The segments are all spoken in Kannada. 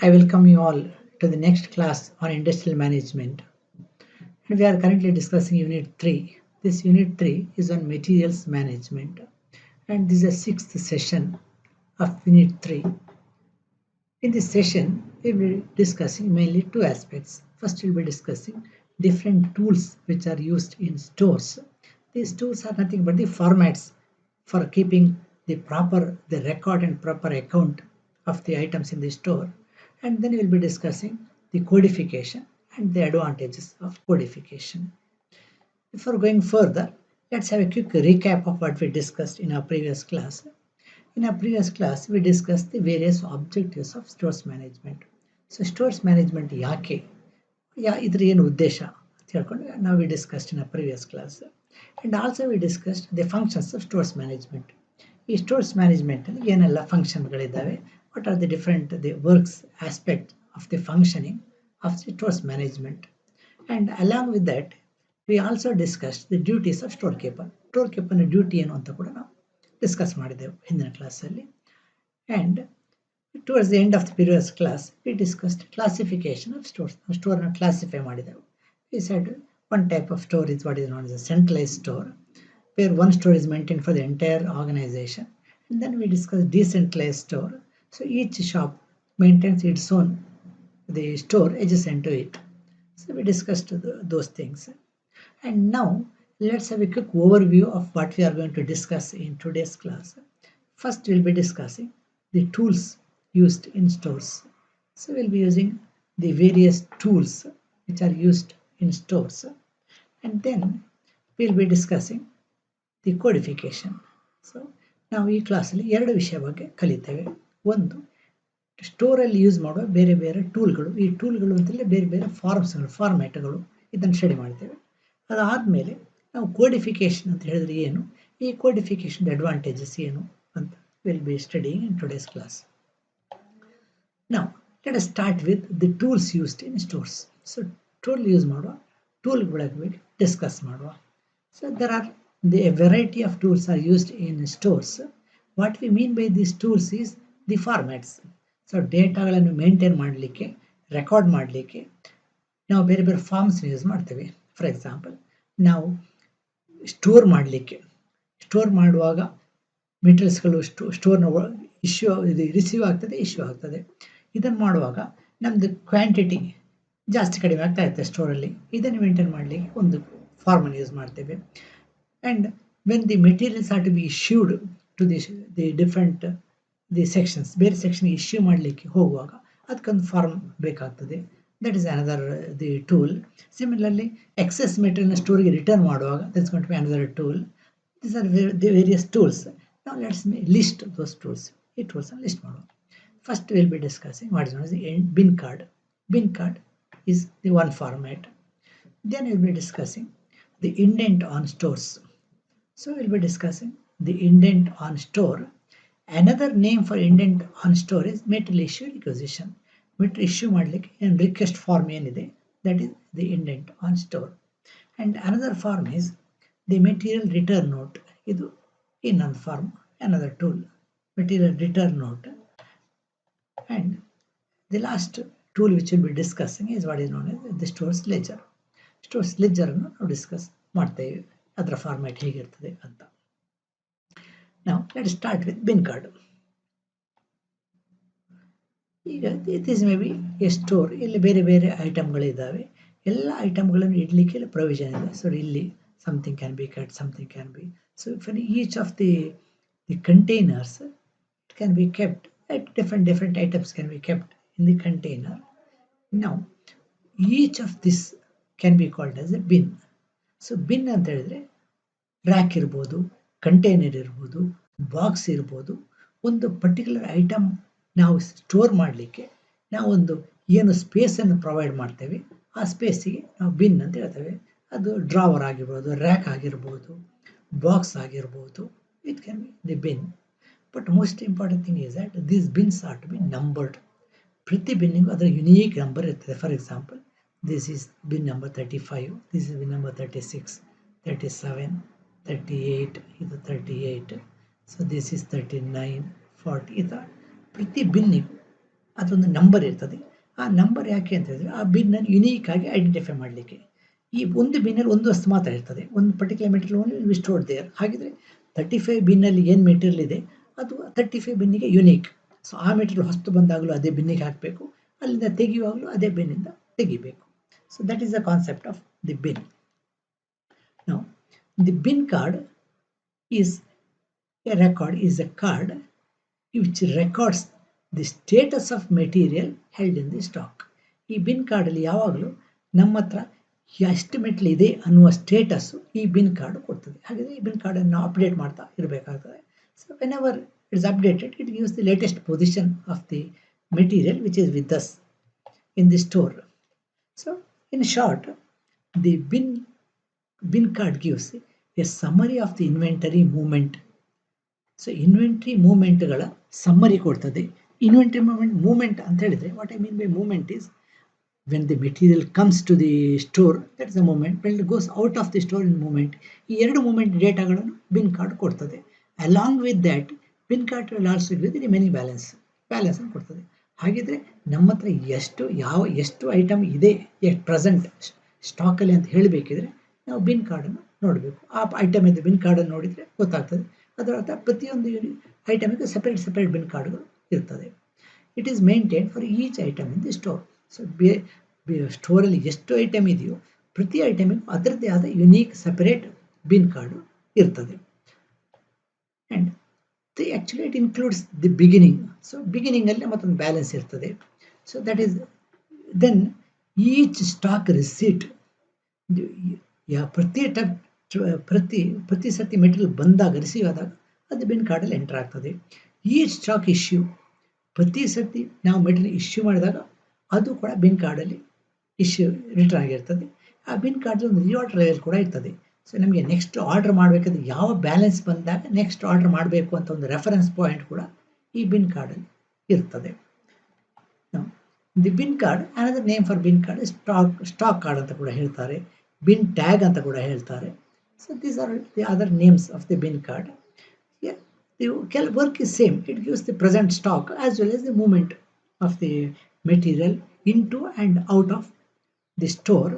I welcome you all to the next class on industrial management. And we are currently discussing Unit 3. This Unit 3 is on materials management. And this is the sixth session of Unit 3. In this session, we will be discussing mainly two aspects. First, we will be discussing different tools which are used in stores. These tools are nothing but the formats for keeping the record and proper account of the items in the store. And then we will be discussing the codification and the advantages of codification. Before going further, let's have a quick recap of what we discussed in our previous class. In our previous class, we discussed the various objectives of stores management. So stores management ಯಾಕೆ ಇದ್ರ ಏನು ಉದ್ದೇಶ ಅಂತ ಹೇಳ್ಕೊಂಡು ನಾವು we discussed in our previous class. And also we discussed the functions of stores management. ಈ ಸ್ಟೋರ್ಸ್ ಮ್ಯಾನೇಜ್ಮೆಂಟ್ ಅಲ್ಲಿ ಏನೆಲ್ಲ ಫಂಕ್ಷನ್ಗಳಿದ್ದಾವೆ, what are the different the works aspect of the functioning of the stores management. And along with that we also discussed the duties of store keeper. Store ಕೀಪರ್ನ ಡ್ಯೂಟಿ ಏನು ಅಂತ ಕೂಡ ನಾವು ಡಿಸ್ಕಸ್ ಮಾಡಿದೆವು ಹಿಂದಿನ ಕ್ಲಾಸಲ್ಲಿ. And towards the end of the previous class we discussed classification of stores. ಸ್ಟೋರ್ನ ಕ್ಲಾಸಿಫೈ ಮಾಡಿದೆವು. We said one type of store is what is known as a centralized store, where one store is maintained for the entire organization. And then we discussed decentralized store. So each shop maintains its own the store adjacent to it. So we discussed those things. And now let's have a quick overview of what we are going to discuss in today's class. First, we'll be discussing the tools used in stores. So we'll be using the various tools which are used in stores. And then we'll be discussing the codification. So ನಾವು ಈ ಕ್ಲಾಸಲ್ಲಿ ಎರಡು ವಿಷಯ ಬಗ್ಗೆ ಕಲಿತೇವೆ. ಒಂದು, ಸ್ಟೋರಲ್ಲಿ ಯೂಸ್ ಮಾಡುವ ಬೇರೆ ಬೇರೆ ಟೂಲ್ಗಳು. ಈ ಟೂಲ್ಗಳು ಅಂತಲೇ ಬೇರೆ ಬೇರೆ ಫಾರ್ಮ್ಯಾಟ್ಗಳು, ಇದನ್ನು ಸ್ಟಡಿ ಮಾಡ್ತೇವೆ. ಅದಾದಮೇಲೆ ನಾವು ಕೋಡಿಫಿಕೇಶನ್ ಅಂತ ಹೇಳಿದ್ರೆ ಏನು, ಈ ಕೋಡಿಫಿಕೇಶನ್ ಅಡ್ವಾಂಟೇಜಸ್ ಏನು ಅಂತ will be studying in today's class. ನಾವು let us start with the tools used in stores. So tool use ಮಾಡುವ ಟೂಲ್ಗಳ ಬಗ್ಗೆ ಡಿಸ್ಕಸ್ ಮಾಡುವ. So there are a variety of tools are used in stores. What we mean by these tools is the formats. So ಡೇಟಾಗಳನ್ನು ಮೇಂಟೈನ್ ಮಾಡಲಿಕ್ಕೆ, ರೆಕಾರ್ಡ್ ಮಾಡಲಿಕ್ಕೆ ನಾವು ಬೇರೆ ಬೇರೆ ಫಾರ್ಮ್ಸ್ನ ಯೂಸ್ ಮಾಡ್ತೇವೆ. ಫಾರ್ ಎಕ್ಸಾಂಪಲ್, ನಾವು ಸ್ಟೋರ್ ಮಾಡುವಾಗ ಮೆಟೀರಿಯಲ್ಸ್ಗಳು ಸ್ಟೋರ್ನ ಇದು ರಿಸೀವ್ ಆಗ್ತದೆ, ಇಶ್ಯೂ ಆಗ್ತದೆ. ಇದನ್ನು ಮಾಡುವಾಗ ನಮ್ಮದು ಕ್ವಾಂಟಿಟಿ ಜಾಸ್ತಿ ಕಡಿಮೆ ಆಗ್ತಾ ಇರುತ್ತೆ ಸ್ಟೋರಲ್ಲಿ. ಇದನ್ನು ಮೇಂಟೈನ್ ಮಾಡಲಿಕ್ಕೆ ಒಂದು ಫಾರ್ಮನ್ನು ಯೂಸ್ ಮಾಡ್ತೇವೆ. And when the materials are to be issued to the different the sections, ಬೇರೆ ಸೆಕ್ಷನ್ ಇಶ್ಯೂ ಮಾಡಲಿಕ್ಕೆ ಹೋಗುವಾಗ ಅದಕ್ಕೊಂದು ಫಾರ್ಮ್ ಬೇಕಾಗ್ತದೆ. That is another the tool. Similarly excess ಮೆಟೀರಿಯಲ್ನ ಸ್ಟೋರಿಗೆ ರಿಟರ್ನ್ ಮಾಡುವಾಗ that's going to be another tool. These are the various tools. ನಾವು ಲೆಟ್ಸ್ ಲಿಸ್ಟ್ ದೋಸ್ ಟೂಲ್ಸ್. ಈ ಟೂಲ್ಸನ್ನು ಲಿಸ್ಟ್ ಮಾಡುವ. First will be discussing what is known as the bin card. Bin card is the one format. Then we'll be discussing the indent on stores. So we'll be discussing the indent on store. Another name for indent on store is material issue requisition. Material issue ಮಾಡಲಿಕ್ಕೆ ಏನು ರಿಕ್ವೆಸ್ಟ್ ಫಾರ್ಮ್ ಏನಿದೆ, that is the indent on store. And another form is the material return note. ಇದು ಇನ್ನೊಂದು form, another tool, material return note. And the last tool which we'll be discussing is what is known as the stores ledger. Stores ಲೆಜರನ್ನು ನಾವು ಡಿಸ್ಕಸ್ ಮಾಡ್ತೇವೆ, ಅದರ ಫಾರ್ಮ್ಯಾಟ್ ಹೇಗಿರ್ತದೆ ಅಂತ. ನಾವು let start with bin card. ಈಗ it is may be a store. ಇಲ್ಲಿ ಬೇರೆ ಬೇರೆ ಐಟಮ್ಗಳಿದ್ದಾವೆ. ಎಲ್ಲ ಐಟಮ್ಗಳನ್ನು ಇಡಲಿಕ್ಕೆ ಇಲ್ಲಿ ಪ್ರೊವಿಷನ್ ಇದೆ. ಸೊ ಇಲ್ಲಿ something can be cut, something can be. So for each of the containers it can be kept at different items can be kept in the container. Now each of this can be called as a bin. So bin ಅಂತ ಹೇಳಿದ್ರೆ ರ್ಯಾಕ್ ಇರ್ಬೋದು, ಕಂಟೈನರ್ ಇರ್ಬೋದು, ಬಾಕ್ಸ್ ಇರ್ಬೋದು. ಒಂದು ಪರ್ಟಿಕ್ಯುಲರ್ ಐಟಮ್ ನಾವು ಸ್ಟೋರ್ ಮಾಡಲಿಕ್ಕೆ ನಾವೊಂದು ಏನು ಸ್ಪೇಸನ್ನು ಪ್ರೊವೈಡ್ ಮಾಡ್ತೇವೆ, ಆ ಸ್ಪೇಸಿಗೆ ನಾವು ಬಿನ್ ಅಂತ ಹೇಳ್ತೇವೆ. ಅದು ಡ್ರಾವರ್ ಆಗಿರ್ಬೋದು, ರ್ಯಾಕ್ ಆಗಿರ್ಬೋದು, ಬಾಕ್ಸ್ ಆಗಿರ್ಬೋದು. It can be the bin. But most important thing is that these bins are to be numbered. ಪ್ರತಿ ಬಿನ್ನಿಗೂ ಅದರ ಯುನೀಕ್ ನಂಬರ್ ಇರ್ತದೆ. For example, this is bin number 35, this is bin number 36, 37, 38, ಇದು 38, so this is 39, 40. ಇದು ಪ್ರತಿ ಬಿನ್ನಿಗೂ ಅದೊಂದು ನಂಬರ್ ಇರ್ತದೆ. ಆ ನಂಬರ್ ಯಾಕೆ ಅಂತ ಹೇಳಿದ್ರೆ ಆ ಬಿನ್ನನ್ನು ಯುನೀಕ್ ಆಗಿ ಐಡೆಂಟಿಫೈ ಮಾಡಲಿಕ್ಕೆ. ಈ ಒಂದು ಬಿನ್ನಲ್ಲಿ ಒಂದು ವಸ್ತು ಮಾತ್ರ ಇರ್ತದೆ, ಒಂದು particular material only we stored there. ಹಾಗಿದ್ರೆ 35 ಬಿನ್ನಲ್ಲಿ ಏನು ಮೆಟೀರಿಯಲ್ ಇದೆ ಅದು 35 ಬಿನ್ನಿಗೆ ಯುನೀಕ್. ಸೊ ಆ ಮೆಟೀರಿಯಲ್ ಹೊಸ್ತು ಬಂದಾಗಲೂ ಅದೇ ಬಿನ್ನಿಗೆ ಹಾಕಬೇಕು, ಅಲ್ಲಿಂದ ತೆಗೆಯುವಾಗಲೂ ಅದೇ ಬಿನ್ನಿಂದ ತೆಗಿಬೇಕು. So that is the concept of the bin. Now, the bin card is a card which records the status of material held in the stock. ಈ ಬಿನ್ ಕಾರ್ಡಲ್ಲಿ ಯಾವಾಗಲೂ ನಮ್ಮ ಹತ್ರ ಎಷ್ಟು ಮೆಟೀರಿಯಲ್ ಇದೆ ಅನ್ನುವ ಸ್ಟೇಟಸ್ಸು ಈ ಬಿನ್ ಕಾರ್ಡ್ ಕೊಡ್ತದೆ. ಹಾಗಾದರೆ ಈ ಬಿನ್ ಕಾರ್ಡನ್ನು ನಾವು ಅಪ್ಡೇಟ್ ಮಾಡ್ತಾ ಇರಬೇಕಾಗ್ತದೆ. So whenever it is updated it gives the latest position of the material which is with us in the store. So in short, the bin card gives a summary of the inventory movement. So inventory ಮೂವ್ಮೆಂಟ್ಗಳ ಸಮ್ಮರಿ ಕೊಡ್ತದೆ. ಇನ್ವೆಂಟ್ರಿ ಮೂವ್ಮೆಂಟ್ ಅಂತ ಹೇಳಿದ್ರೆ what I mean by movement is when the material comes to the store, that is a movement. When it goes out of the store in movement. ಈ ಎರಡು ಮೂವ್ಮೆಂಟ್ ಡೇಟಾಗಳನ್ನು ಬಿನ್ ಕಾರ್ಡ್ ಕೊಡ್ತದೆ. Along with that bin card also give the remaining balance ಅನ್ನು ಕೊಡ್ತದೆ. ಹಾಗಿದ್ರೆ ನಮ್ಮ ಹತ್ರ ಎಷ್ಟು ಐಟಮ್ ಇದೆ ಎಟ್ ಪ್ರೆಸೆಂಟ್ ಸ್ಟಾಕಲ್ಲಿ ಅಂತ ಹೇಳಬೇಕಿದ್ರೆ ನಾವು ಬಿನ್ ಕಾರ್ಡನ್ನು ನೋಡಬೇಕು. ಆ ಐಟಮ್ ಇದೆ ಬಿನ್ ಕಾರ್ಡನ್ನು ನೋಡಿದರೆ ಗೊತ್ತಾಗ್ತದೆ. ಅದರ ಅರ್ಥ ಪ್ರತಿಯೊಂದು ಐಟಮಿಗೆ ಸೆಪರೇಟ್ ಬಿನ್ ಕಾರ್ಡ್ಗಳು ಇರ್ತದೆ. It is maintain for each item in the store. So ಸ್ಟೋರಲ್ಲಿ ಎಷ್ಟು ಐಟಮ್ ಇದೆಯೋ ಪ್ರತಿ ಐಟಮಿಗೂ ಅದರದ್ದೇ ಆದ ಯುನೀಕ್ ಸೆಪರೇಟ್ ಬಿನ್ ಕಾರ್ಡು ಇರ್ತದೆ. And actually it includes the beginning. So ಬಿಗಿನಿಂಗಲ್ಲಿ ಮತ್ತೊಂದು ಬ್ಯಾಲೆನ್ಸ್ ಇರ್ತದೆ. So that is then each stock receipt, ಪ್ರತಿ ಸರ್ತಿ ಮೆಟೀರಿಯಲ್ ಬಂದಾಗ ರಿಸೀವ್ ಆದಾಗ ಅದು ಬಿನ್ ಕಾರ್ಡಲ್ಲಿ ಎಂಟರ್ ಆಗ್ತದೆ. ಈ ಸ್ಟಾಕ್ ಇಶ್ಯೂ, ಪ್ರತಿ ಸರ್ತಿ ನಾವು ಮೆಟೀರಿಯಲ್ ಇಶ್ಯೂ ಮಾಡಿದಾಗ ಅದು ಕೂಡ ಬಿನ್ ಕಾರ್ಡಲ್ಲಿ ಇಶ್ಯೂ ರಿಟರ್ನ್ ಆಗಿರ್ತದೆ. ಆ ಬಿನ್ ಕಾರ್ಡಲ್ಲಿ ಒಂದು ರಿಆರ್ಡರ್ ಲೆವೆಲ್ ಕೂಡ ಇರ್ತದೆ. ಸೊ ನಮಗೆ ನೆಕ್ಸ್ಟ್ ಆರ್ಡರ್ ಮಾಡಬೇಕಾದ್ರೆ ಯಾವ ಬ್ಯಾಲೆನ್ಸ್ ಬಂದಾಗ ನೆಕ್ಸ್ಟ್ ಆರ್ಡರ್ ಮಾಡಬೇಕು ಅಂತ ಒಂದು ರೆಫರೆನ್ಸ್ ಪಾಯಿಂಟ್ ಕೂಡ ಈ ಬಿನ್ ಕಾರ್ಡಲ್ಲಿ ಇರ್ತದೆ. The bin card, another name for bin card stock card ಅಂತ ಕೂಡ ಹೇಳ್ತಾರೆ, ಬಿನ್ ಟ್ಯಾಗ್ ಅಂತ ಕೂಡ ಹೇಳ್ತಾರೆ. So these are the other names of the bin card. The work is same. It gives the present stock as well as the movement of the material into and out of the store.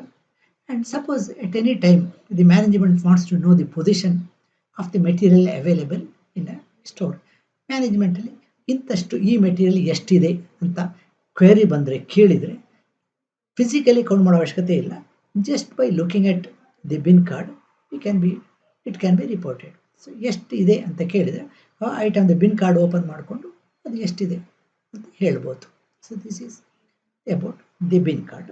And suppose at any time the management wants to know the position of the material available in a store. Management ಅಲ್ಲಿ ಇಂತಷ್ಟು ಈ ಮೆಟೀರಿಯಲ್ ಎಷ್ಟಿದೆ ಅಂತ ಕ್ವೆರಿ ಬಂದರೆ ಕೇಳಿದರೆ ಫಿಸಿಕಲಿ ಕೌಂಟ್ ಮಾಡೋ ಅವಶ್ಯಕತೆ ಇಲ್ಲ. Just by looking at the bin card, it can be reported. So ಎಷ್ಟಿದೆ ಅಂತ ಕೇಳಿದರೆ ಆ ಐಟಮ್ ಬಿನ್ ಕಾರ್ಡ್ ಓಪನ್ ಮಾಡಿಕೊಂಡು ಅದು ಎಷ್ಟಿದೆ ಅಂತ ಹೇಳ್ಬೋದು. So this is about the bin card.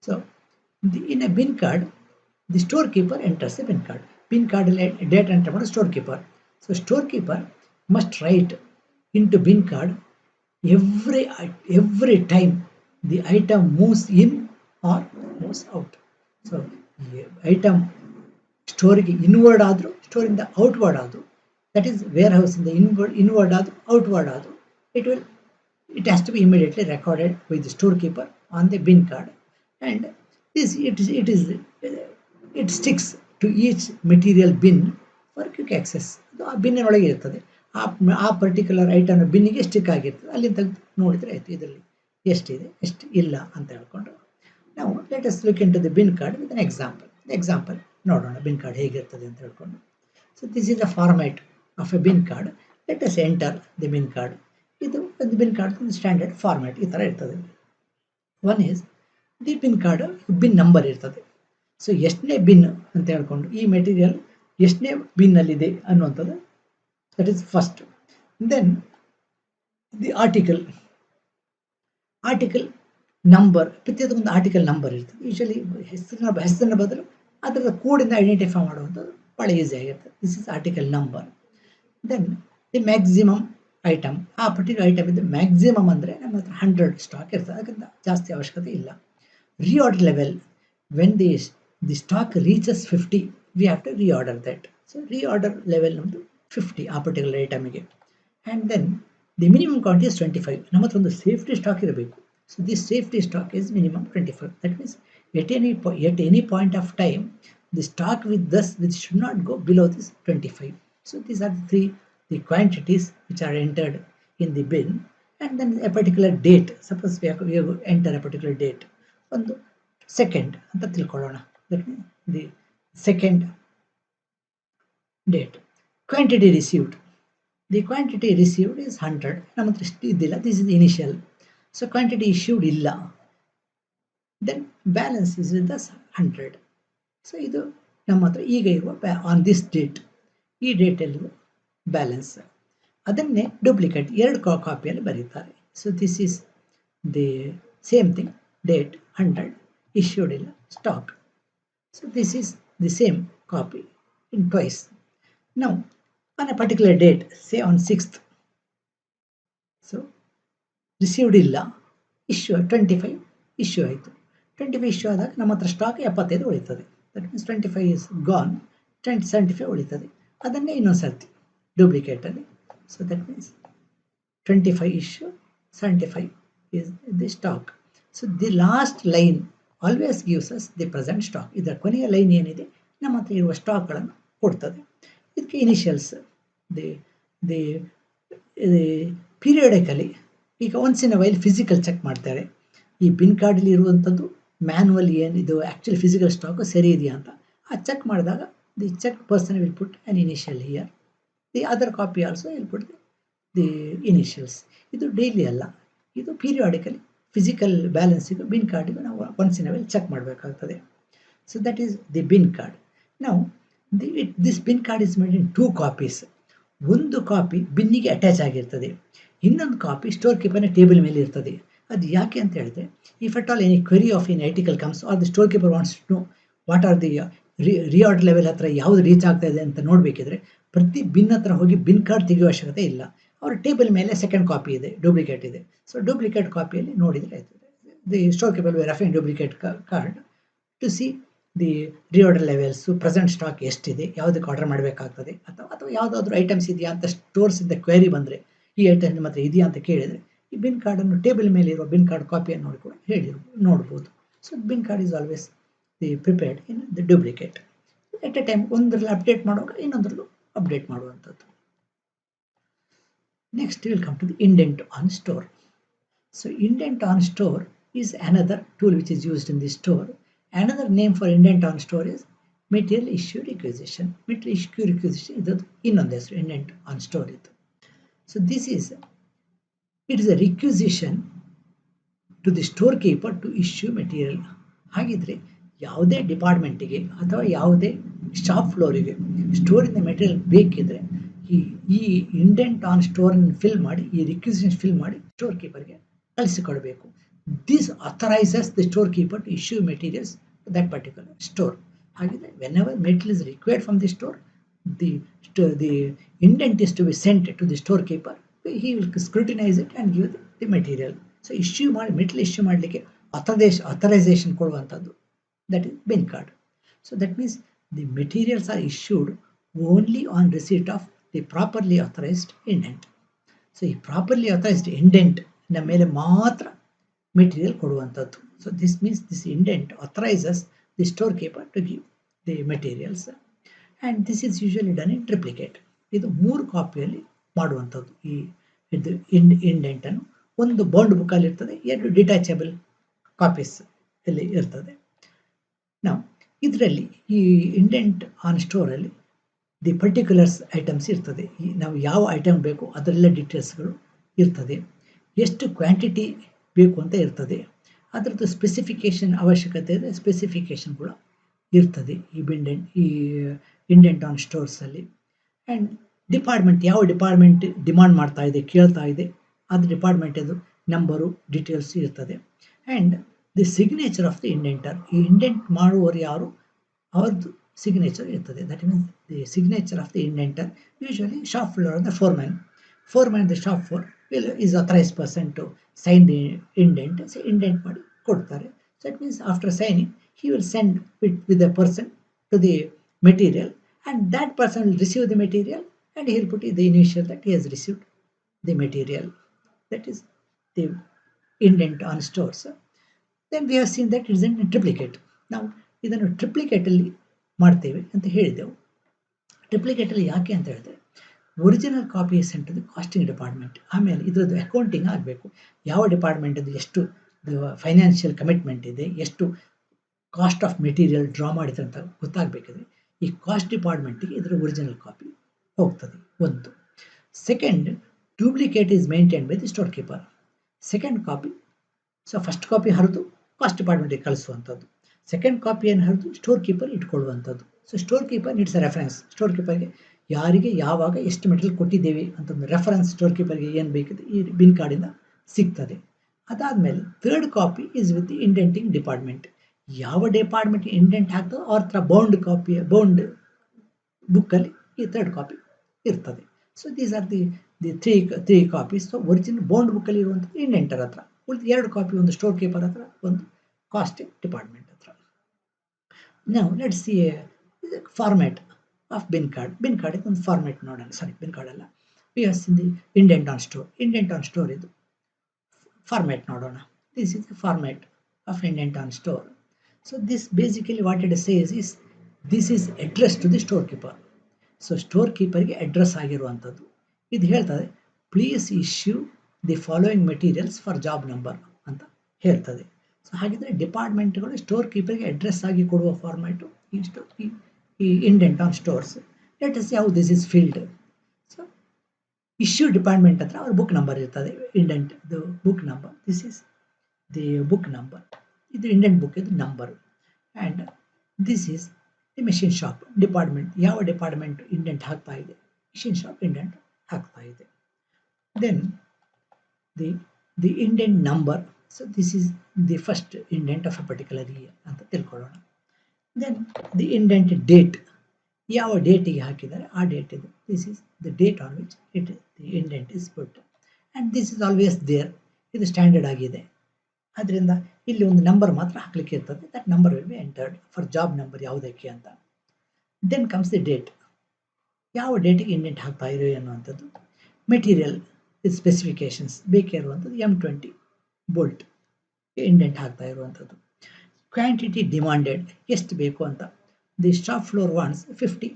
So in a bin card the store keeper enters a bin card. Bin ಕಾರ್ಡಲ್ಲಿ ಡೇಟ್ ಎಂಟರ್ ಮಾಡೋ store keeper. So store keeper must write into bin card every time the item moves in or moves out. So item ಸ್ಟೋರಿಗೆ ಇನ್ವರ್ಡ್ ಆದರೂ ಸ್ಟೋರಿಂದ ಔಟ್ವರ್ಡ್ ಆದರೂ, ದಟ್ ಈಸ್ ವೇರ್ ಹೌಸಿಂದ ಇನ್ವರ್ಡ್ ಆದರೂ ಔಟ್ವರ್ಡ್ ಆದರೂ it has to be immediately recorded with the storekeeper on the bin card, and it sticks to each material bin for quick access. ಆ ಬಿನ್ನಿನೊಳಗೆ ಇರ್ತದೆ, ಆ ಪರ್ಟಿಕ್ಯುಲರ್ ಐಟಮ್ ಬಿನ್ನಿಗೆ ಸ್ಟಿಕ್ ಆಗಿರ್ತದೆ. ಅಲ್ಲಿ ತೆಗೆದು ನೋಡಿದರೆ ಆಯಿತು ಇದರಲ್ಲಿ ಎಷ್ಟಿದೆ ಎಷ್ಟು ಇಲ್ಲ ಅಂತ ಹೇಳ್ಕೊಂಡು. ನಾವು let us look into the bin card with an example ನೋಡೋಣ ಬಿನ್ ಕಾರ್ಡ್ ಹೇಗಿರ್ತದೆ ಅಂತ ಹೇಳ್ಕೊಂಡು. So this is the format of a bin card. Let us enter the bin card. ಇದು ಒಂದು ಬಿನ್ ಕಾರ್ಡ್ ಸ್ಟ್ಯಾಂಡರ್ಡ್ ಫಾರ್ಮ್ಯಾಟ್ ಈ ಥರ ಇರ್ತದೆ. One is the bin card, bin number ಇರ್ತದೆ. ಸೊ ಎಷ್ಟನೇ ಬಿನ್ ಅಂತ ಹೇಳ್ಕೊಂಡು ಈ ಮೆಟೀರಿಯಲ್ ಎಷ್ಟನೇ ಬಿನ್ನಲ್ಲಿದೆ ಅನ್ನುವಂಥದ್ದು, that is first. Then the article number, ಪ್ರತಿಯೊಂದು ಆರ್ಟಿಕಲ್ ನಂಬರ್ ಇರ್ತದೆ. ಯೂಶಲಿ ಹೆಸರಿನ ಬದಲು ಅದರ ಕೋಡಿಂದ ಐಡೆಂಟಿಫೈ ಮಾಡುವಂಥದ್ದು ಭಾಳ ಈಸಿ ಆಗಿರ್ತದೆ. This is article number. Then the maximum item, ಆ ಪರ್ಟಿಕ್ಯುಲರ್ ಐಟಮ್ ಇದೆ ಮ್ಯಾಕ್ಸಿಮಮ್ ಅಂದರೆ ನಮ್ಮ ಹತ್ರ 100 ಸ್ಟಾಕ್ ಇರ್ತದೆ, ಅದಕ್ಕಿಂತ ಜಾಸ್ತಿ ಅವಶ್ಯಕತೆ ಇಲ್ಲ. Reorder level, when the stock reaches 50 we have to reorder that. So reorder level ನಮ್ಮದು 50 ಆ ಪರ್ಟಿಕ್ಯುಲರ್ ಐಟಮಿಗೆ. And then the minimum quantity is 25. ನಮ್ಮ ಹತ್ರ ಒಂದು ಸೇಫ್ಟಿ ಸ್ಟಾಕ್ ಇರಬೇಕು. So this safety stock is minimum 25. That means at any point of time the stock with should not go below this 25. So these are the quantities which are entered in the bin, and then a particular date. Suppose we have to enter a particular date. ಒಂದು ಸೆಕೆಂಡ್ ಅಂತ ತಿಳ್ಕೊಳ್ಳೋಣ. That means the second date. Quantity received. The quantity received is 100. ನಮ್ಮ ಹತ್ರ ಇಷ್ಟು ಇದ್ದಿಲ್ಲ. This is initial. So quantity issued ಇಲ್ಲ. Then balance is with 100. So ಇದು ನಮ್ಮ ಹತ್ರ ಈಗ ಇರುವ ಆನ್ ದಿಸ್ ಡೇಟ್, ಈ ಡೇಟಲ್ಲಿರುವ ಬ್ಯಾಲೆನ್ಸ್. ಅದನ್ನೇ ಡೂಪ್ಲಿಕೇಟ್ 2 ಕಾಪಿಯಲ್ಲಿ ಬರೀತಾರೆ. So this is the same thing. Date 100, issued ಇಲ್ಲ, stock. So this is the same copy in twice. Now on a particular date, say on 6th, so received ಇಲ್ಲ, ಇಶ್ಯೂ 25 ಇಶ್ಯೂ ಆಯಿತು. 25 ಇಶ್ಯೂ ಆದಾಗ ನಮ್ಮ ಹತ್ರ ಸ್ಟಾಕ್ 75 ಉಳಿತದೆ. ದಟ್ ಮೀನ್ಸ್ 25 ಇಸ್ ಗಾನ್, 75 ಉಳಿತದೆ. ಅದನ್ನೇ ಇನ್ನೊಂದು ಸರ್ತಿ ಡೂಪ್ಲಿಕೇಟಲ್ಲಿ. So that means 25 issue, 75 is the stock. So the last line always gives us the present stock. ಇದರ ಕೊನೆಯ ಲೈನ್ ಏನಿದೆ ನಮ್ಮ ಹತ್ರ ಇರುವ ಸ್ಟಾಕ್ಗಳನ್ನು ಕೊಡ್ತದೆ. ಇದಕ್ಕೆ ಇನಿಷಿಯಲ್ಸ್ ದಿ ಪೀರಿಯಡಿಕಲಿ. ಈಗ once in a while physical check ಮಾಡ್ತಾರೆ. ಈ ಬಿನ್ ಕಾರ್ಡಲ್ಲಿ ಇರುವಂಥದ್ದು ಮ್ಯಾನ್ಯುವಲ್ ಏನಿದು ಆ್ಯಕ್ಚುಲಿ ಫಿಸಿಕಲ್ ಸ್ಟಾಕು ಸರಿ ಇದೆಯಾ ಅಂತ ಆ ಚೆಕ್ ಮಾಡಿದಾಗ the check person will put an initial here. The other copy also will put the initials. ಇದು ಡೈಲಿ ಅಲ್ಲ, ಇದು ಪೀರಿಯಾಡಿಕಲಿ ಫಿಸಿಕಲ್ ಬ್ಯಾಲೆನ್ಸಿಗೂ ಬಿನ್ ಕಾರ್ಡಿಗೂ ನಾವು once in a while check ಮಾಡಬೇಕಾಗ್ತದೆ. So that is the bin card. ನಾವು this bin card is made in 2 copies. ಒಂದು ಕಾಪಿ ಬಿನ್ನಿಗೆ ಅಟ್ಯಾಚ್ ಆಗಿರ್ತದೆ, ಇನ್ನೊಂದು ಕಾಪಿ ಸ್ಟೋರ್ ಕೀಪರ್ನ ಟೇಬಲ್ ಮೇಲೆ ಇರ್ತದೆ. ಅದು ಯಾಕೆ ಅಂತ ಹೇಳಿದ್ರೆ, if at all any query of an article comes or the store keeper wants to know what are the reorder level ಹತ್ರ ಯಾವುದು ರೀಚ್ ಆಗ್ತಾ ಇದೆ ಅಂತ ನೋಡಬೇಕಿದ್ರೆ ಪ್ರತಿ ಬಿನ್ ಹತ್ರ ಹೋಗಿ ಬಿನ್ ಕಾರ್ಡ್ ತೆಗೆಯುವ ಅವಶ್ಯಕತೆ ಇಲ್ಲ. ಅವರ ಟೇಬಲ್ ಮೇಲೆ ಸೆಕೆಂಡ್ ಕಾಪಿ ಇದೆ, ಡೂಪ್ಲಿಕೇಟ್ ಇದೆ. ಸೊ ಡೂಪ್ಲಿಕೇಟ್ ಕಾಪಿಯಲ್ಲಿ ನೋಡಿದರೆ ಆಯ್ತದೆ. The store keeper will refer duplicate card to see the reorder levels, present stock ಎಷ್ಟಿದೆ, ಯಾವುದಕ್ಕೆ ಆರ್ಡರ್ ಮಾಡಬೇಕಾಗ್ತದೆ, ಅಥವಾ ಯಾವುದಾದ್ರೂ ಐಟಮ್ಸ್ ಇದೆಯಾ ಅಂತ ಸ್ಟೋರ್ಸಿಂದ ಕ್ವೆರಿ ಬಂದರೆ ಈ ಐಟಮ್ ನಿಮ್ಮ ಹತ್ರ ಇದೆಯಾ ಅಂತ ಕೇಳಿದರೆ ಈ ಬಿನ್ ಕಾರ್ಡನ್ನು ಟೇಬಲ್ ಮೇಲೆ ಇರುವ ಬಿನ್ ಕಾರ್ಡ್ ಕಾಪಿಯನ್ನು ನೋಡಿ ಕೂಡ ನೋಡ್ಬೋದು. So bin card is always the prepared in the duplicate. At a time ಒಂದರಲ್ಲಿ ಅಪ್ಡೇಟ್ ಮಾಡುವಾಗ ಇನ್ನೊಂದರಲ್ಲೂ ಅಪ್ಡೇಟ್ ಮಾಡುವಂಥದ್ದು. Next we will come to the indent on store. So indent on store is another tool which is used in the store. Another name for indent on store is material issue requisition. Material issue requisition is ಇನ್ನೊಂದು ಹೆಸರು indent on store ಇದು. So this is, it is a requisition to the storekeeper to issue material. ಹಾಗಿದ್ರೆ ಯಾವುದೇ ಡಿಪಾರ್ಟ್ಮೆಂಟಿಗೆ ಅಥವಾ ಯಾವುದೇ ಶಾಪ್ ಫ್ಲೋರಿಗೆ ಸ್ಟೋರಿಂದ ಮೆಟೀರಿಯಲ್ ಬೇಕಿದ್ರೆ ಈ ಇಂಡೆಂಟ್ ಆನ್ ಸ್ಟೋರನ್ನು ಫಿಲ್ ಮಾಡಿ, ಈ ರಿಕ್ವಿಸಿಷನ್ ಫಿಲ್ ಮಾಡಿ ಸ್ಟೋರ್ ಕೀಪರ್ಗೆ ಕಳಿಸಿಕೊಡಬೇಕು. This authorises the store keeper to issue materials to that particular store. ಹಾಗಿದ್ರೆ whenever material is required from the store, the indent is to be sent to the store keeper. He will scrutinise it and give the material. So issue ಮಾಡಿ ಮೆಟೀರಿಯಲ್ ಇಶ್ಯೂ ಮಾಡಲಿಕ್ಕೆ ಅಥರೈಸೇಷನ್ ಕೊಡುವಂಥದ್ದು, that is bin card. So that means the materials are issued only on receipt of the properly authorized indent. So ಈ properly authorized indent ನ ಮೇಲೆ ಮಾತ್ರ ಮೆಟೀರಿಯಲ್ ಕೊಡುವಂಥದ್ದು. So this means this indent authorizes the storekeeper to give the materials, and this is usually done in triplicate. ಇದು 3 ಕಾಪಿಯಲ್ಲಿ ಮಾಡುವಂಥದ್ದು. ಈ ಇದು ಇಂಡೆಂಟ್ ಅನ್ನು ಒಂದು ಬೌಂಡ್ ಬುಕ್ ಅಲ್ಲಿ ಇರ್ತದೆ, 2 ಡಿಟ್ಯಾಚಬಲ್ ಕಾಪೀಸ್ ಇಲ್ಲಿ ಇರ್ತದೆ. ನಾವು ಇದರಲ್ಲಿ ಈ ಇಂಡೆಂಟ್ ಆನ್ ಸ್ಟೋರಲ್ಲಿ ದಿ ಪರ್ಟಿಕ್ಯುಲರ್ಸ್ ಐಟಮ್ಸ್ ಇರ್ತದೆ. ನಾವು ಯಾವ ಐಟಮ್ ಬೇಕು ಅದರೆಲ್ಲ ಡೀಟೇಲ್ಸ್ಗಳು ಇರ್ತದೆ. ಎಷ್ಟು ಕ್ವಾಂಟಿಟಿ ಬೇಕು ಅಂತ ಇರ್ತದೆ, ಅದರದ್ದು ಸ್ಪೆಸಿಫಿಕೇಶನ್ ಅವಶ್ಯಕತೆ ಇದೆ, ಸ್ಪೆಸಿಫಿಕೇಶನ್ ಕೂಡ ಇರ್ತದೆ ಈ ಇಂಡೆಂಟ್ ಆನ್ ಸ್ಟೋರ್ಸಲ್ಲಿ. ಆ್ಯಂಡ್ ಡಿಪಾರ್ಟ್ಮೆಂಟ್, ಯಾವ ಡಿಪಾರ್ಟ್ಮೆಂಟ್ ಡಿಮಾಂಡ್ ಮಾಡ್ತಾ ಇದೆ, ಕೇಳ್ತಾ ಇದೆ, ಅದು ಡಿಪಾರ್ಟ್ಮೆಂಟದು ನಂಬರು ಡೀಟೇಲ್ಸ್ ಇರ್ತದೆ. And the signature of the indenter, ಈ ಇಂಡೆಂಟ್ ಮಾಡುವವರು ಯಾರು ಅವ್ರದ್ದು ಸಿಗ್ನೇಚರ್ ಇರ್ತದೆ. That means the signature of the indenter. Usually shop floor ಅಂದರೆ foreman the shop floor is authorised person to sign the indent. So indent ಮಾಡಿ ಕೊಡ್ತಾರೆ. So it means after signing he will send it with a person to the material, and that person will receive the material and he will put the initial that he has received the material. That is the indent on stores. Then we have seen that it is in triplicate. Now ಇದನ್ನು ಟ್ರಿಪ್ಲಿಕೇಟ್ ಅಲ್ಲಿ ಮಾಡ್ತೇವೆ ಅಂತ ಹೇಳಿದೆವು. ಟ್ರಿಪ್ಲಿಕೇಟ್ ಅಲ್ಲಿ ಯಾಕೆ ಅಂತ ಹೇಳಿದ್ರೆ, original copy is sent to the costing department. ಆಮೇಲೆ ಇದರದ್ದು ಅಕೌಂಟಿಂಗ್ ಆಗಬೇಕು. ಯಾವ ಡಿಪಾರ್ಟ್ಮೆಂಟದ್ದು ಎಷ್ಟು ಫೈನಾನ್ಷಿಯಲ್ ಕಮಿಟ್ಮೆಂಟ್ ಇದೆ, ಎಷ್ಟು ಕಾಸ್ಟ್ ಆಫ್ ಮೆಟೀರಿಯಲ್ ಡ್ರಾ ಮಾಡಿದೆ ಅಂತ ಗೊತ್ತಾಗಬೇಕಿದ್ರೆ ಈ ಕಾಸ್ಟ್ ಡಿಪಾರ್ಟ್ಮೆಂಟಿಗೆ ಇದರ ಒರಿಜಿನಲ್ ಕಾಪಿ ಹೋಗ್ತದೆ. ಒಂದು. Second, duplicate is maintain by the store keeper. Second copy, so first copy ಹರಿದು ಕಾಸ್ಟ್ ಡಿಪಾರ್ಟ್ಮೆಂಟಿಗೆ ಕಳಿಸುವಂಥದ್ದು, ಸೆಕೆಂಡ್ ಕಾಪಿಯನ್ನು ಹರಿದು ಸ್ಟೋರ್ ಕೀಪರ್ ಇಟ್ಕೊಳ್ಳುವಂಥದ್ದು. So store keeper needs a reference. Store ಕೀಪರ್ಗೆ ಯಾರಿಗೆ ಯಾವಾಗ ಎಷ್ಟು ಮೆಟೀರಿಯಲ್ ಕೊಟ್ಟಿದ್ದೇವೆ ಅಂತ ಒಂದು ರೆಫರೆನ್ಸ್ ಸ್ಟೋರ್ ಕೀಪರ್ಗೆ ಏನು ಬೇಕಿದೆ ಈ ಬಿನ್ ಕಾರ್ಡಿಂದ ಸಿಗ್ತದೆ. ಅದಾದಮೇಲೆ third copy is with the indenting department. ಯಾವ ಡಿಪಾರ್ಟ್ಮೆಂಟ್ ಇಂಡೆಂಟ್ ಆಗ್ತದೋ ಅವ್ರ ಹತ್ರ ಬೌಂಡ್ ಬುಕ್ಕಲ್ಲಿ ಈ ಥರ್ಡ್ ಕಾಪಿ ಇರ್ತದೆ. So these are the three copies. So original bound ಬುಕ್ಕಲ್ಲಿ ಇರುವಂಥದ್ದು ಇಂಡೆಂಟರ್ ಹತ್ರ, ಉಳಿದ 2 ಕಾಪಿ, ಒಂದು ಸ್ಟೋರ್ ಕೀಪರ್ ಹತ್ರ, ಒಂದು ಕಾಸ್ಟಿಂಗ್ ಡಿಪಾರ್ಟ್ಮೆಂಟ್ ಹತ್ರ. ನಾವು let's see format of bin card. Bin card ಒಂದು ಫಾರ್ಮ್ಯಾಟ್ ನೋಡೋಣ. ಸಾರಿ, ಬಿನ್ ಕಾರ್ಡ್ ಅಲ್ಲ, we has in the indent on store. Indent on store ಇದು ಫಾರ್ಮ್ಯಾಟ್ ನೋಡೋಣ. This is the format of indent on store. So this basically what it says is this is address to the store keeper. So store ಕೀಪರ್ಗೆ ಅಡ್ರೆಸ್ ಆಗಿರುವಂಥದ್ದು. ಇದು ಹೇಳ್ತದೆ please issue the following materials for job number ಅಂತ ಹೇಳ್ತದೆ. ಸೊ ಹಾಗಿದ್ರೆ ಡಿಪಾರ್ಟ್ಮೆಂಟ್ಗಳು ಸ್ಟೋರ್ ಕೀಪರ್ಗೆ ಅಡ್ರೆಸ್ ಆಗಿ ಕೊಡುವ ಫಾರ್ಮ್ಯಾಟು ಈ indent on stores. Let us see how this is filled. So issue department ಹತ್ರ ಅವ್ರ ಬುಕ್ ನಂಬರ್ ಇರ್ತದೆ, indent book number. This is the book number. ಇದು ಇಂಡೆಂಟ್ ಬುಕ್ ಇದು number. And this is the machine shop department. ಯಾವ ಡಿಪಾರ್ಟ್ಮೆಂಟ್ ಇಂಡೆಂಟ್ ಹಾಕ್ತಾ ಇದೆ, ಮೆಷಿನ್ ಶಾಪ್ ಇಂಡೆಂಟ್ ಹಾಕ್ತಾ ಇದೆ. Then the indent number. So this is the first indent of a particular year ಅಂತ ತಿಳ್ಕೊಳ್ಳೋಣ. ದೆನ್ ದಿ ಇಂಡೆಂಟ್ ಡೇಟ್, ಯಾವ ಡೇಟಿಗೆ ಹಾಕಿದ್ದಾರೆ ಆ ಡೇಟ್ ಇದು. This is the date on which the indent is put. And this is always there. ಇದು ಸ್ಟ್ಯಾಂಡರ್ಡ್ ಆಗಿದೆ. ಅದರಿಂದ ಇಲ್ಲಿ ಒಂದು ನಂಬರ್ ಮಾತ್ರ ಹಾಕ್ಲಿಕ್ಕೆ ಇರ್ತದೆ. That number will be entered for job number ಯಾವುದಕ್ಕೆ ಅಂತ. ದೆನ್ ಕಮ್ಸ್ ದಿ ಡೇಟ್, ಯಾವ ಡೇಟಿಗೆ ಇಂಡೆಂಟ್ ಹಾಕ್ತಾ ಇರೋ ಅನ್ನುವಂಥದ್ದು. ಮೆಟೀರಿಯಲ್ ಸ್ಪೆಸಿಫಿಕೇಶನ್ಸ್ ಬೇಕಿರುವಂಥದ್ದು M20 ಬೋಲ್ಟ್ ಇಂಡೆಂಟ್ ಹಾಕ್ತಾ ಇರುವಂಥದ್ದು. ಕ್ವಾಂಟಿಟಿ ಡಿಮಾಂಡೆಡ್, ಎಷ್ಟು ಬೇಕು ಅಂತ. The shop floor wants 50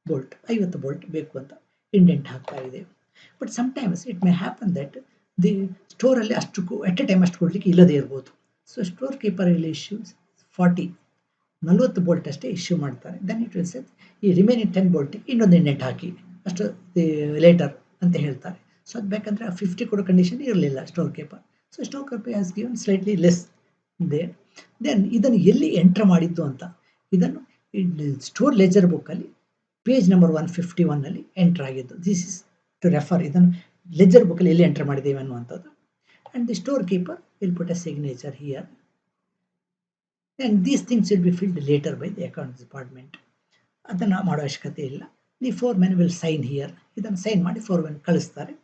bolt, 50 bolt ಬೇಕು ಅಂತ ಇಂಡೆಂಟ್ ಹಾಕ್ತಾ ಇದೆ. But sometimes it may happen that the ಸ್ಟೋರಲ್ಲಿ ಅಷ್ಟು ಎಟ್ ಎ ಟೈಮ್ ಅಷ್ಟು ಕೊಡಲಿಕ್ಕೆ ಇಲ್ಲದೇ ಇರ್ಬೋದು. ಸೊ ಸ್ಟೋರ್ ಕೀಪರ್ ಇಲ್ಲಿ ಇಶ್ಯೂಸ್ 40 ಬೋಲ್ಟ್ ಅಷ್ಟೇ ಇಶ್ಯೂ ಮಾಡ್ತಾರೆ. ದೆನ್ ಇಟ್ ವಿಲ್ ಸೆ ಈ ರಿಮೈನಿಂಗ್ 10 ಬೋಲ್ಟಿಗೆ ಇನ್ನೊಂದು ಇಂಡೆಂಟ್ ಹಾಕಿ ಅಷ್ಟು ಲೇಟರ್ ಅಂತ ಹೇಳ್ತಾರೆ. ಸೊ ಅದು ಬೇಕಂದರೆ 50 ಕೊಡೋ ಕಂಡೀಷನ್ ಇರಲಿಲ್ಲ store keeper. So store keeper has given slightly less there. Then ಇದನ್ನು ಎಲ್ಲಿ ಎಂಟರ್ ಮಾಡಿದ್ದು ಅಂತ, ಇದನ್ನು ಸ್ಟೋರ್ ಲೆಜರ್ ಬುಕ್ಕಲ್ಲಿ ಪೇಜ್ ನಂಬರ್ 151 ಎಂಟರ್ ಆಗಿದ್ದು. ದಿಸ್ ಇಸ್ ಟು ರೆಫರ್, ಇದನ್ನು ಲೆಜರ್ ಬುಕ್ಕಲ್ಲಿ ಎಲ್ಲಿ ಎಂಟರ್ ಮಾಡಿದ್ದೇವೆ ಅನ್ನುವಂಥದ್ದು. And the store keeper will put a signature here. And these things will be filled later by the accounts department. ಅದನ್ನು ಮಾಡೋ ಅವಶ್ಯಕತೆ ಇಲ್ಲ. The foreman will sign here. ಇದನ್ನು ಸೈನ್ ಮಾಡಿ ಫೋರ್ಮೆನ್ ಕಳಿಸ್ತಾರೆ.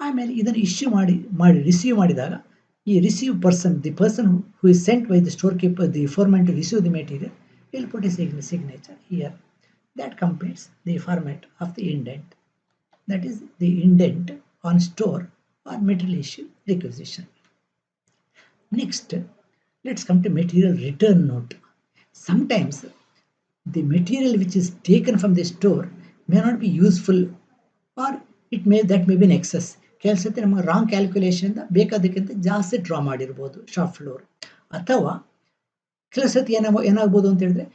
ಆಮೇಲೆ ಇದನ್ನು ಇಶ್ಯೂ ಮಾಡಿ ರಿಸೀವ್ ಮಾಡಿದಾಗ ಈ receive person, the person who is sent by the store keeper, the foreman to receive the material will put a signature here. That completes the format of the indent. That is the indent on store or material issue requisition. Next, let's come to material return note. Sometimes the material which is taken from the store may not be useful, or that may be an excess. ಕೆಲವು ಸತಿ ನಮಗೆ ರಾಂಗ್ ಕ್ಯಾಲ್ಕುಲೇಷನ್ ಬೇಕಾದಕ್ಕಿಂತ ಜಾಸ್ತಿ ಡ್ರಾ ಮಾಡಿರ್ಬೋದು ಶಾಪ್ ಫ್ಲೋರ್. ಅಥವಾ ಕೆಲವು ಸತಿ ಏನಾಗ್ಬೋದು ಅಂತ ಹೇಳಿದ್ರೆ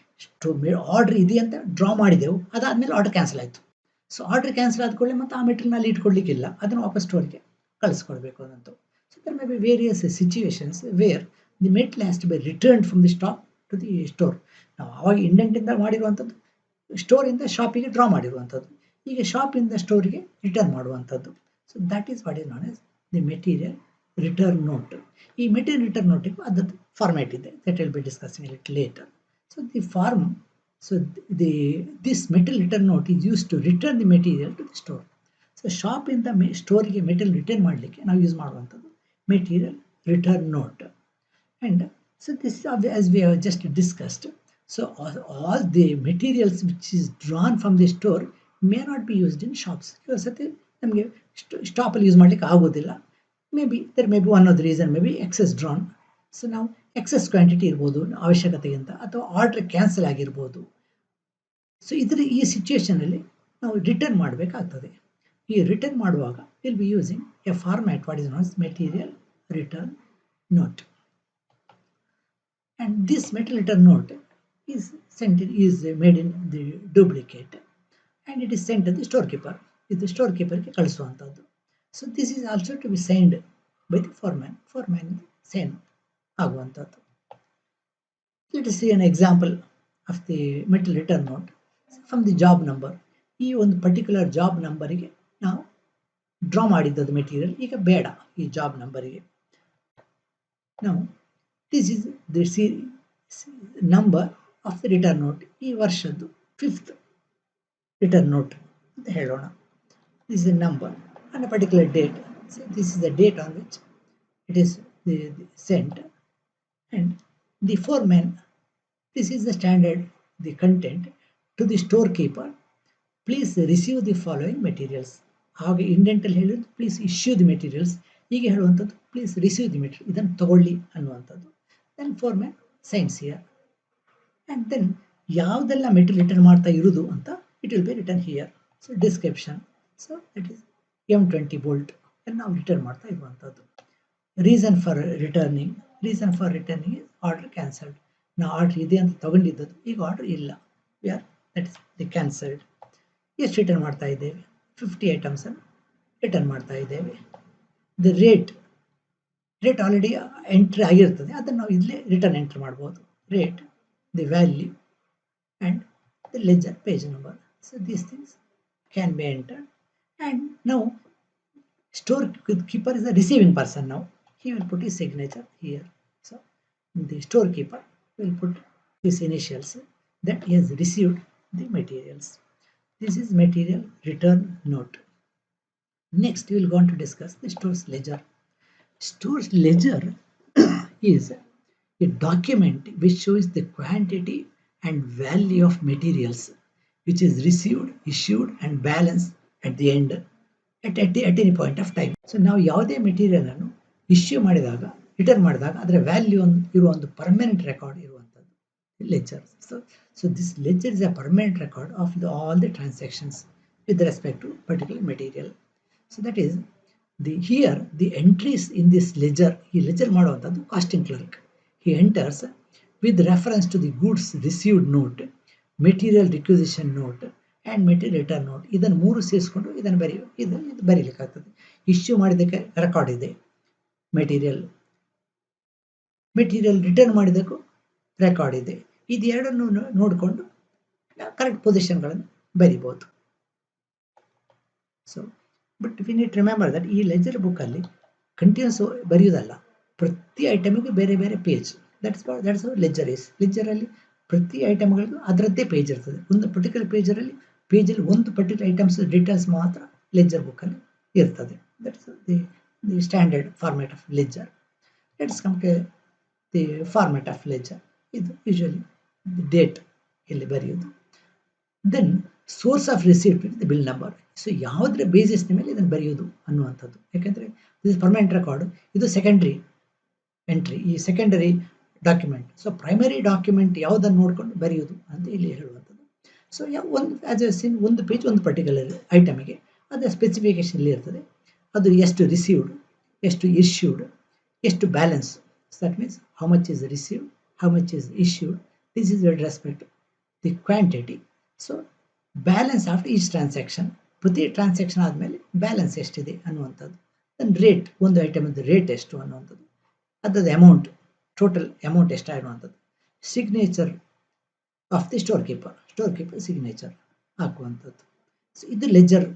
ಆರ್ಡರ್ ಇದೆ ಅಂತ ಡ್ರಾ ಮಾಡಿದೆವು, ಅದಾದಮೇಲೆ ಆರ್ಡರ್ ಕ್ಯಾನ್ಸಲ್ ಆಯಿತು. ಸೊ ಆರ್ಡರ್ ಕ್ಯಾನ್ಸಲ್ ಆದ್ಕೊಳ್ಳಿ ಮತ್ತು ಆ ಮೆಟೀರಿಯಲ್ ಅಲ್ಲಿ ಇಟ್ಕೊಳ್ಲಿಕ್ಕಿಲ್ಲ, ಅದನ್ನು ವಾಪಸ್ ಸ್ಟೋರ್ಗೆ ಕಳಿಸ್ಕೊಡ್ಬೇಕು ಅದಂತೂ. So there may be various situations where the material has to be return from the stock to the store. ನಾವು ಆವಾಗ ಇಂಡೆಂಟಿಂದ ಮಾಡಿರುವಂಥದ್ದು ಸ್ಟೋರಿಂದ ಶಾಪಿಗೆ ಡ್ರಾ ಮಾಡಿರುವಂಥದ್ದು, ಈಗ ಶಾಪಿಂದ ಸ್ಟೋರಿಗೆ ರಿಟರ್ನ್ ಮಾಡುವಂಥದ್ದು. So that is what is known as the material return note. ಈ ಮೆಟೀರಿಯಲ್ ರಿಟರ್ನ್ ನೋಟಿಗೂ ಅದದ್ದು ಫಾರ್ಮ್ಯಾಟ್ ಇದೆ, that will be discussing it later. So the form, this material return note is used to return the material to the store. So shop in the store ಗೆ material return ಮಾಡಲಿಕ್ಕೆ ನಾವು ಯೂಸ್ ಮಾಡುವಂಥದ್ದು material return note. And so this is as we have just discussed. So all the materials which is drawn from the store may not be used in shops. ಕೆಲವು ಸತಿ ನಮಗೆ ಸ್ಟಾಪಲ್ಲಿ ಯೂಸ್ ಮಾಡಲಿಕ್ಕೆ ಆಗೋದಿಲ್ಲ. there may be one of the reason, maybe excess drawn. So ನಾವು ಎಕ್ಸೆಸ್ ಕ್ವಾಂಟಿಟಿ ಇರ್ಬೋದು ಅವಶ್ಯಕತೆಗಿಂತ, ಅಥವಾ ಆರ್ಡರ್ ಕ್ಯಾನ್ಸಲ್ ಆಗಿರ್ಬೋದು. ಸೊ ಈ ಸಿಚುವೇಶನಲ್ಲಿ ನಾವು ರಿಟರ್ನ್ ಮಾಡಬೇಕಾಗ್ತದೆ. ಈ ರಿಟರ್ನ್ ಮಾಡುವಾಗ will be using A format what is not material return note. And this metal return note is made in the duplicate and it is sent to the storekeeper. ಇದು ಸ್ಟೋರ್ಕೀಪರ್ಗೆ ಕಳಿಸುವಂಥದ್ದು. So this is also to be signed by the foreman sign ಆಗುವಂಥದ್ದು. Let us see an example of the metal return note from the job number. ಈ ಒಂದು ಪರ್ಟಿಕ್ಯುಲರ್ ಜಾಬ್ ನಂಬರಿಗೆ ನಾವು ಡ್ರಾ ಮಾಡಿದ್ದದು ಮೆಟೀರಿಯಲ್ ಈಗ ಬೇಡ ಈ ಜಾಬ್ ನಂಬರಿಗೆ. ನಾವು this is the number of the return note. ಈ ವರ್ಷದ್ದು 5th return note ಅಂತ ಹೇಳೋಣ. This is a number on a particular date. So this is the date on which it is sent, and the foreman, this is the standard, the content to the storekeeper. Please receive the following materials. ಹಾಗೆ ಇಂಡೆಂಟಲ್ಲಿ ಹೇಳಿದ್ದು ಪ್ಲೀಸ್ ಇಶ್ಯೂ ದಿ ಮೆಟೀರಿಯಲ್ಸ್, ಹೀಗೆ ಹೇಳುವಂಥದ್ದು ಪ್ಲೀಸ್ ರಿಸೀವ್ ದಿ ಮೆಟೀರಿಯಲ್, ಇದನ್ನು ತಗೊಳ್ಳಿ ಅನ್ನುವಂಥದ್ದು. Then foreman signs here and then ಯಾವುದೆಲ್ಲ ಮೆಟೀರಿಯಲ್ ರಿಟರ್ನ್ ಮಾಡ್ತಾ ಇರೋದು ಅಂತ it will be return here. So description, so that is M20 bolt ನಾವು ರಿಟರ್ನ್ ಮಾಡ್ತಾ ಇರುವಂಥದ್ದು. Reason for returning is order cancelled. ನಾವು ಆರ್ಡರ್ ಇದೆ ಅಂತ ತಗೊಂಡಿದ್ದದ್ದು, ಈಗ ಆರ್ಡರ್ ಇಲ್ಲ, we are that is the cancelled. ಎಷ್ಟು ರಿಟರ್ನ್ ಮಾಡ್ತಾ ಇದ್ದೇವೆ? 50 ಐಟಮ್ಸನ್ನು ರಿಟರ್ನ್ ಮಾಡ್ತಾ ಇದ್ದೇವೆ. ದಿ ರೇಟ್ ಆಲ್ರೆಡಿ ಎಂಟ್ರಿ ಆಗಿರ್ತದೆ, ಅದನ್ನು ನಾವು ಇಲ್ಲೇ ರಿಟರ್ನ್ ಎಂಟ್ರಿ ಮಾಡ್ಬೋದು. Rate, the value and the leisure page number. So these things can be entered. And ನಾವು storekeeper is the receiving person. Now he will put his signature here. So the storekeeper will put his initials that he has received the materials. This is material return note. Next we will go on to discuss the store's ledger. Store's ledger is a document which shows the quantity and value of materials which is received, issued and balanced at the end at any point of time. So ನಾವು ಯಾವುದೇ ಮೆಟೀರಿಯಲ್ ಅನ್ನು ಇಶ್ಯೂ ಮಾಡಿದಾಗ, ರಿಟರ್ನ್ ಮಾಡಿದಾಗ ಅದರ ವ್ಯಾಲ್ಯೂ ಇರುವ ಒಂದು ಪರ್ಮನೆಂಟ್ ರೆಕಾರ್ಡ್ ಇರುವಂಥದ್ದು ledger. So this ledger is a permanent record of all the transactions with respect to particular material. So that is here the entries in this ledger. ಈ ಲೆಜರ್ ಮಾಡುವಂಥದ್ದು costing clerk. He enters with reference to the goods received note, material requisition note and material return note. ಇದನ್ನು ಮೂರು ಸೇರಿಸ್ಕೊಂಡು ಇದನ್ನು ಇದು ಬರೀಲಿಕ್ಕಾಗ್ತದೆ. ಇಶ್ಯೂ ಮಾಡಿದ್ದಕ್ಕೆ ರೆಕಾರ್ಡ್ ಇದೆ, ಮೆಟೀರಿಯಲ್ ರಿಟರ್ನ್ ಮಾಡಿದ್ದಕ್ಕೂ ರೆಕಾರ್ಡ್ ಇದೆ. ಇದು ಎರಡನ್ನು ನೋಡಿಕೊಂಡು ಕರೆಕ್ಟ್ ಪೊಸಿಷನ್ಗಳನ್ನು ಬರಿಬೋದು. So but we need remember that ಈ ಲೆಜರ್ ಬುಕ್ಕಲ್ಲಿ ಕಂಟಿನ್ಯೂಸ್ ಬರೆಯೋದಲ್ಲ, ಪ್ರತಿ ಐಟಮಿಗೂ ಬೇರೆ ಬೇರೆ ಪೇಜ್. That's ledger is. ಲೆಜರಲ್ಲಿ ಪ್ರತಿ ಐಟಮ್ಗಳಿಗೂ ಅದರದ್ದೇ ಪೇಜ್ ಇರ್ತದೆ. ಒಂದು ಪರ್ಟಿಕ್ಯುಲರ್ ಪೇಜಲ್ಲಿ ಒಂದು ಪರ್ಟಿಕ್ಯುಲರ್ ಐಟಮ್ಸ್ ಡೀಟೇಲ್ಸ್ ಮಾತ್ರ ಲೆಜರ್ ಬುಕ್ಕಲ್ಲಿ ಇರ್ತದೆ. That's the standard format of ledger. Let's come to the format of ledger. ಇದು ಯೂಶುವಲಿ ದಿ ಡೇಟ್ ಇಲ್ಲಿ ಬರೆಯೋದು. Then source of receipt the bill number. So ಯಾವುದರ ಬೇಸಿಸ್ ಮೇಲೆ ಇದನ್ನು ಬರೆಯೋದು ಅನ್ನುವಂಥದ್ದು. ಯಾಕೆಂದರೆ ದಿಸ್ ಪರ್ಮನೆಂಟ್ ರೆಕಾರ್ಡ್, ಇದು ಸೆಕೆಂಡ್ರಿ ಎಂಟ್ರಿ, ಈ secondary document. So primary document ಯಾವುದನ್ನು ನೋಡ್ಕೊಂಡು ಬರೆಯೋದು ಅಂತ ಇಲ್ಲಿ ಹೇಳುವಂಥದ್ದು. ಸೊ ಒಂದು ಪೇಜ್ ಒಂದು ಪರ್ಟಿಕ್ಯುಲರ್ ಐಟಮಿಗೆ ಅದರ ಸ್ಪೆಸಿಫಿಕೇಶನ್ ಇಲ್ಲಿ ಇರ್ತದೆ. ಅದು ಎಷ್ಟು ರಿಸೀವ್ಡ್, ಎಷ್ಟು ಇಶ್ಯೂಡ್, ಎಷ್ಟು balance. That means how much is received, how much is issued. This is with respect the quantity. So balance after each transaction, ಪ್ರತಿ ಟ್ರಾನ್ಸಾಕ್ಷನ್ ಆದಮೇಲೆ ಬ್ಯಾಲೆನ್ಸ್ ಎಷ್ಟಿದೆ ಅನ್ನುವಂಥದ್ದು. ದೆನ್ ರೇಟ್, ಒಂದು ಐಟಮದ್ದು ರೇಟ್ ಎಷ್ಟು ಅನ್ನುವಂಥದ್ದು, ಅದರದ್ದು ಅಮೌಂಟ್, ಟೋಟಲ್ ಅಮೌಂಟ್ ಎಷ್ಟಾಗಿರುವಂಥದ್ದು. Signature of the storekeeper signature ಹಾಕುವಂಥದ್ದು. ಸೊ ಇದು ಲೆಜರ್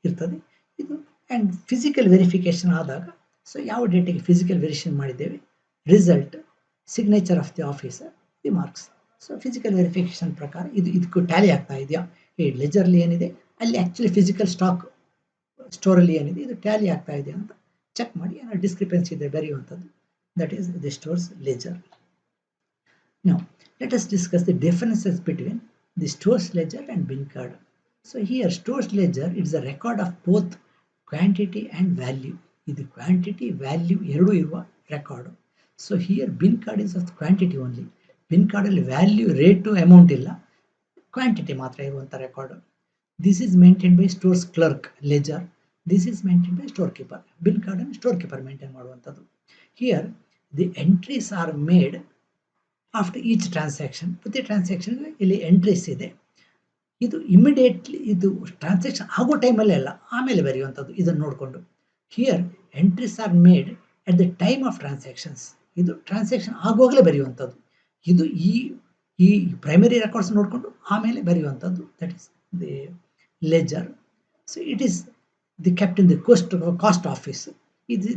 ಇರ್ತದೆ. ಇದು ಆ್ಯಂಡ್ ಫಿಸಿಕಲ್ ವೆರಿಫಿಕೇಶನ್ ಆದಾಗ, ಸೊ ಯಾವ ಡೇಟಿಗೆ ಫಿಸಿಕಲ್ ವೆರಿಫಿಕೇಶನ್ ಮಾಡಿದ್ದೇವೆ, result, signature of the officer, the marks. So physical verification ಪ್ರಕಾರ ಇದಕ್ಕೂ ಟ್ಯಾಲಿ ಆಗ್ತಾ ಇದೆಯಾ, ಈ ಲೆಜರ್ಲಿ ಏನಿದೆ ಅಲ್ಲಿ ಆ್ಯಕ್ಚುಲಿ ಫಿಸಿಕಲ್ ಸ್ಟೋರಲ್ಲಿ ಏನಿದೆ ಇದು ಟ್ಯಾಲಿ ಆಗ್ತಾ ಇದೆಯಾ ಅಂತ ಚೆಕ್ ಮಾಡಿ ಏನಾದ್ರು ಡಿಸ್ಕ್ರಿಪೆನ್ಸಿ ಇದೆ ಬರೆಯುವಂಥದ್ದು. That is the stores ledger. Now let us discuss the differences between the store's ledger and bin card. So here store's ledger is a record of both quantity and value. ಇದು ಕ್ವಾಂಟಿಟಿ ವ್ಯಾಲ್ಯೂ ಎರಡೂ ಇರುವ record. So here bin card is of quantity only. Bin ಕಾರ್ಡಲ್ಲಿ ವ್ಯಾಲ್ಯೂ, ರೇಟು, ಅಮೌಂಟ್ ಇಲ್ಲ, ಕ್ವಾಂಟಿಟಿ ಮಾತ್ರ ಇರುವಂಥ record. This is maintain by stores clerk ledger. This is maintain by store keeper. Bin card ಅನ್ನು ಸ್ಟೋರ್ ಕೀಪರ್ ಮೇಂಟೈನ್ ಮಾಡುವಂಥದ್ದು. Here the entries are made after each transaction. ಪ್ರತಿ ಟ್ರಾನ್ಸಾಕ್ಷನ್ ಇಲ್ಲಿ ಎಂಟ್ರೀಸ್ ಇದೆ. ಇದು ಇಮಿಡಿಯೇಟ್ಲಿ ಇದು ಟ್ರಾನ್ಸಾಕ್ಷನ್ ಆಗೋ ಟೈಮಲ್ಲೇ ಅಲ್ಲ, ಆಮೇಲೆ ಬರೆಯುವಂಥದ್ದು ಇದನ್ನು ನೋಡಿಕೊಂಡು. Here entries are made at the time of transactions. ಇದು ಟ್ರಾನ್ಸಾಕ್ಷನ್ ಆಗುವಾಗಲೇ ಬರೆಯುವಂಥದ್ದು. ಇದು ಈ ಪ್ರೈಮರಿ ರೆಕಾರ್ಡ್ಸ್ ನೋಡಿಕೊಂಡು ಆಮೇಲೆ ಬರೆಯುವಂಥದ್ದು. That is the ledger. So it is the kept in the cost office.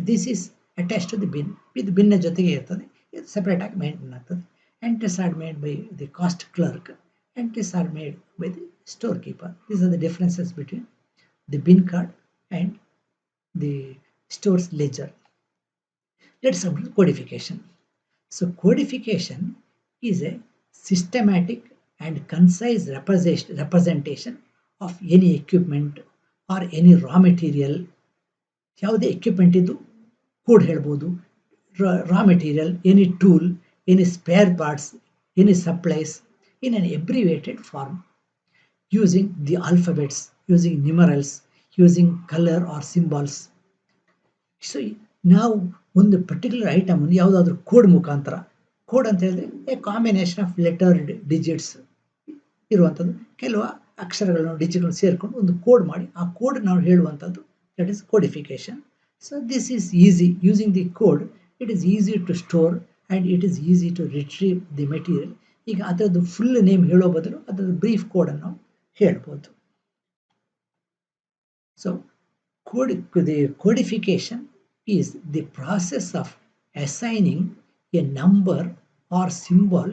This is attach to the bin. ಇದು ಬಿನ್ನ ಜೊತೆಗೆ ಇರ್ತದೆ. ಇದು ಸೆಪರೇಟ್ ಆಗಿ ಮೇಂಟೈನ್ ಆಗ್ತದೆ. Entries are made by the cost clerk. Entries are made by the storekeeper. These are the differences between the bin card and the store's ledger. Let's come to codification. So codification is a systematic and concise representation of any equipment or any raw material. ಯಾವುದೇ ಎಕ್ವಿಪ್ಮೆಂಟ್ ಇದು ಕೋಡ್ ಹೇಳ್ಬೋದು. Raw material, any tool, any spare parts, any supplies in an abbreviated form, using the alphabets, using numerals, using color or symbols. So ನಾವು ಒಂದು ಪರ್ಟಿಕ್ಯುಲರ್ ಐಟಮ್ ಯಾವುದಾದ್ರೂ ಕೋಡ್ ಮುಖಾಂತರ, ಕೋಡ್ ಅಂತ ಹೇಳಿದ್ರೆ A combination of letter digits ಇರುವಂಥದ್ದು, ಕೆಲವು ಅಕ್ಷರಗಳನ್ನು ಡಿಜಿಟ್ಗಳನ್ನು ಸೇರಿಕೊಂಡು ಒಂದು ಕೋಡ್ ಮಾಡಿ ಆ ಕೋಡ್ ನಾವು ಹೇಳುವಂಥದ್ದು. That is codification. So this is easy. Using the code it is easy to store and it is easy to retrieve the material. ಈಗ ಅದರದ್ದು ಫುಲ್ ನೇಮ್ ಹೇಳೋ ಬದಲು ಅದರದ್ದು ಬ್ರೀಫ್ ಕೋಡನ್ನು ನಾವು ಹೇಳ್ಬೋದು. So the codification is the process of assigning a number or symbol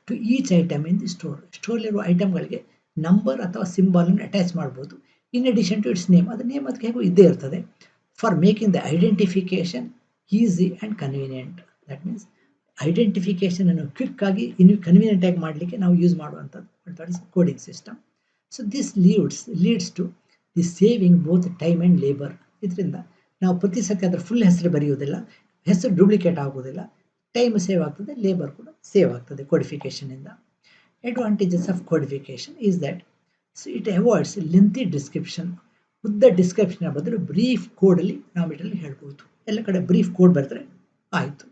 to each item in the store. ಸ್ಟೋರ್ಲಿರುವ ಐಟಮ್ಗಳಿಗೆ ನಂಬರ್ ಅಥವಾ ಸಿಂಬಲನ್ನು ಅಟ್ಯಾಚ್ ಮಾಡ್ಬೋದು. In addition to its name. ಅದು ನೇಮ್ ಅದಕ್ಕೆ ಹೇಗೂ ಇದ್ದೇ ಇರ್ತದೆ. For making the identification easy and convenient. That means identification ಅನ್ನು ಕ್ವಿಕ್ ಆಗಿ ಇನ್ನು ಕನ್ವೀನಿಯೆಂಟ್ ಆಗಿ ಮಾಡಲಿಕ್ಕೆ ನಾವು ಯೂಸ್ ಮಾಡುವಂಥದ್ದು. That is coding system. So this leads to the saving both time and labour. ಇದರಿಂದ ನಾವು ಪ್ರತಿ ಸತಿ ಅದರ ಫುಲ್ ಹೆಸರು ಬರೆಯೋದಿಲ್ಲ, ಹೆಸರು ಡೂಪ್ಲಿಕೇಟ್ ಆಗೋದಿಲ್ಲ, ಟೈಮ್ ಸೇವ್ ಆಗ್ತದೆ, ಲೇಬರ್ ಕೂಡ ಸೇವ್ ಆಗ್ತದೆ ಕೋಡಿಫಿಕೇಶನಿಂದ. Advantages of codification is that so it avoids lengthy description. ಉದ್ದ ಡಿಸ್ಕ್ರಿಪ್ಷನ್ ಬದಲು ಬ್ರೀಫ್ ಕೋಡಲ್ಲಿ ನಾವು ಇದರಲ್ಲಿ ಹೇಳ್ಬೋದು. ಎಲ್ಲ ಕಡೆ ಬ್ರೀಫ್ ಕೋಡ್ ಬರೆದ್ರೆ ಆಯಿತು.